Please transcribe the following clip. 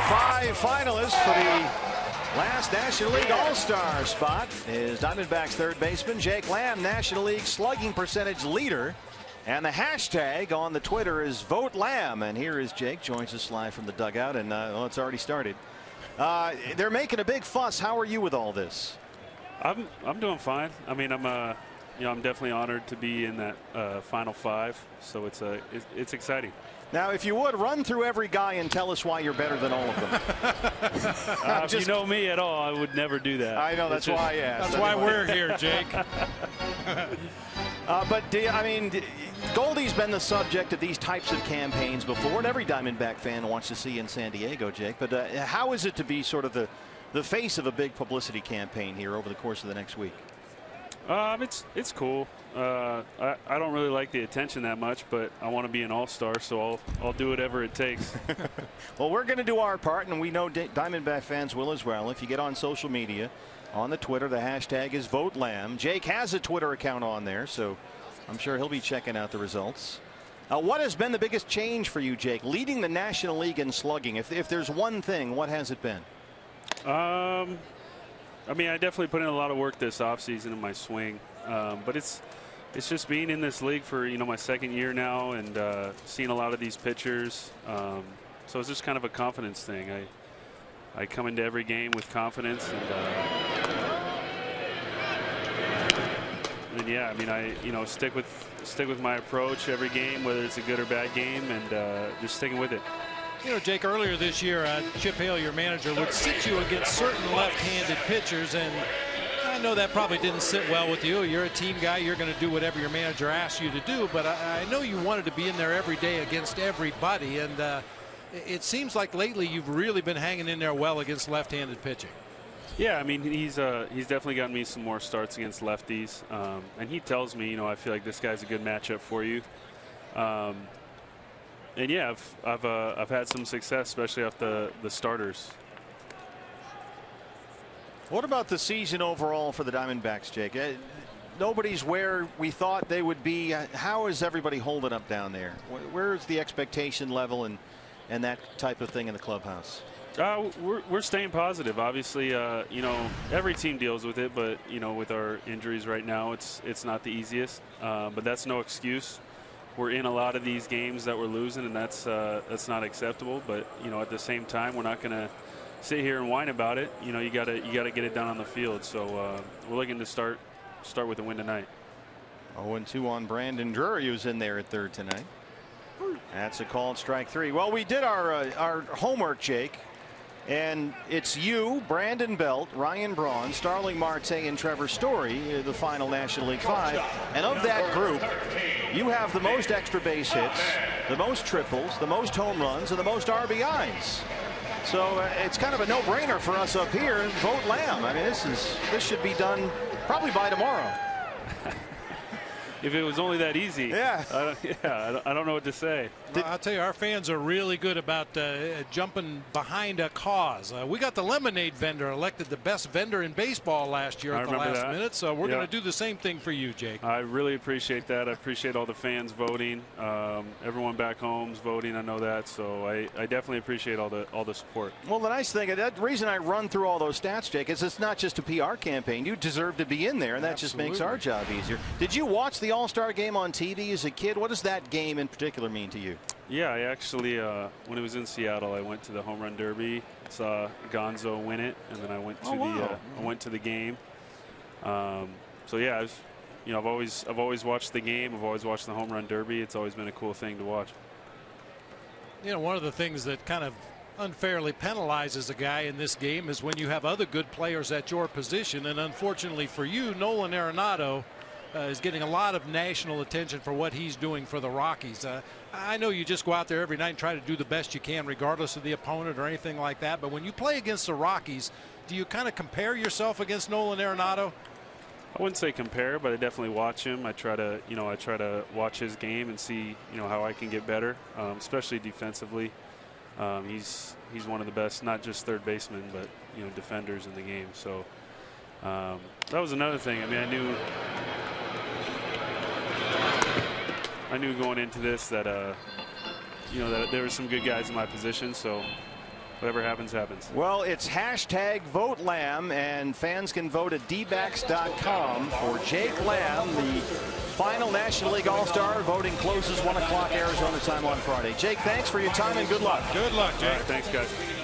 5 finalists for the last National League All-Star spot is Diamondbacks third baseman Jake Lamb, National League slugging percentage leader. And the hashtag on the Twitter is Vote Lamb. And here is Jake, joins us live from the dugout, and well, it's already started. They're making a big fuss. How are you with all this? I'm doing fine. I mean, I'm definitely honored to be in that final 5. So it's exciting. Now, if you would, run through every guy and tell us why you're better than all of them. If you know me at all, I would never do that. I know, that's why I asked. That's why we're here, Jake. But Goldie's been the subject of these types of campaigns before, and every Diamondback fan wants to see in San Diego, Jake. But how is it to be sort of the face of a big publicity campaign here over the course of the next week? It's cool. I don't really like the attention that much, but I want to be an all-star, so I'll do whatever it takes. Well, we're going to do our part, and we know Diamondback fans will as well. If you get on social media, on the Twitter, the hashtag is Vote Lamb. Jake has a Twitter account on there, so I'm sure he'll be checking out the results. What has been the biggest change for you, Jake, leading the National League in slugging? If there's one thing, what has it been? I mean, I definitely put in a lot of work this offseason in my swing, but it's just being in this league for my second year now, and seeing a lot of these pitchers. So it's just kind of a confidence thing. I come into every game with confidence, and yeah, I mean, I stick with my approach every game, whether it's a good or bad game, and just sticking with it. You know, Jake, earlier this year, Chip Hale, your manager, would sit you against certain left-handed pitchers, and I know that probably didn't sit well with you. You're a team guy. You're going to do whatever your manager asks you to do, but I know you wanted to be in there every day against everybody, and it seems like lately you've really been hanging in there well against left-handed pitching. Yeah, I mean, he's definitely gotten me some more starts against lefties, and he tells me, I feel like this guy's a good matchup for you. And yeah, I've had some success, especially off the starters. What about the season overall for the Diamondbacks, Jake? Nobody's where we thought they would be. How is everybody holding up down there? Where is the expectation level and that type of thing in the clubhouse? We're staying positive. Obviously, every team deals with it, but with our injuries right now, it's not the easiest. But that's no excuse. We're in a lot of these games that we're losing, and that's not acceptable. But at the same time, we're not going to sit here and whine about it. You gotta get it done on the field. So we're looking to start with a win tonight. 0-2 on Brandon Drury, who's in there at third tonight. That's a called strike 3. Well, we did our homework, Jake. And it's you, Brandon Belt, Ryan Braun, Starling Marte, and Trevor Story, the final National League 5. And of that group, you have the most extra base hits, the most triples, the most home runs, and the most RBIs. So it's kind of a no-brainer for us up here. Vote Lamb. I mean, this should be done probably by tomorrow. If it was only that easy. Yeah. I don't know what to say. Well, I'll tell you, our fans are really good about jumping behind a cause. We got the lemonade vendor elected the best vendor in baseball last year at the last minute. So we're going to do the same thing for you, Jake. I really appreciate that. I appreciate all the fans voting. Everyone back home's voting. I know that. So I definitely appreciate all the support. Well, the nice thing, the reason I run through all those stats, Jake, is it's not just a PR campaign. You deserve to be in there, and that just makes our job easier. Did you watch the All-Star game on TV as a kid? What does that game in particular mean to you? Yeah, I actually, when it was in Seattle, I went to the home run derby, saw Gonzo win it, and then I went to I went to the game. So yeah, I've always watched the game. I've always watched the home run derby. It's always been a cool thing to watch. One of the things that kind of unfairly penalizes a guy in this game is when you have other good players at your position, and unfortunately for you, Nolan Arenado is getting a lot of national attention for what he's doing for the Rockies. I know you just go out there every night and try to do the best you can regardless of the opponent or anything like that, but when you play against the Rockies, do you kind of compare yourself against Nolan Arenado? I wouldn't say compare, but I definitely watch him. I try to watch his game and see how I can get better, especially defensively. He's one of the best, not just third basemen, but defenders in the game. So that was another thing. I mean, I knew going into this that that there were some good guys in my position, so whatever happens, happens. Well, it's hashtag Vote Lamb, and fans can vote at dbacks.com for Jake Lamb, the final National League All-Star. Voting closes 1 o'clock Arizona time on Friday. Jake, thanks for your time and good luck. Good luck, Jake. All right, thanks, guys.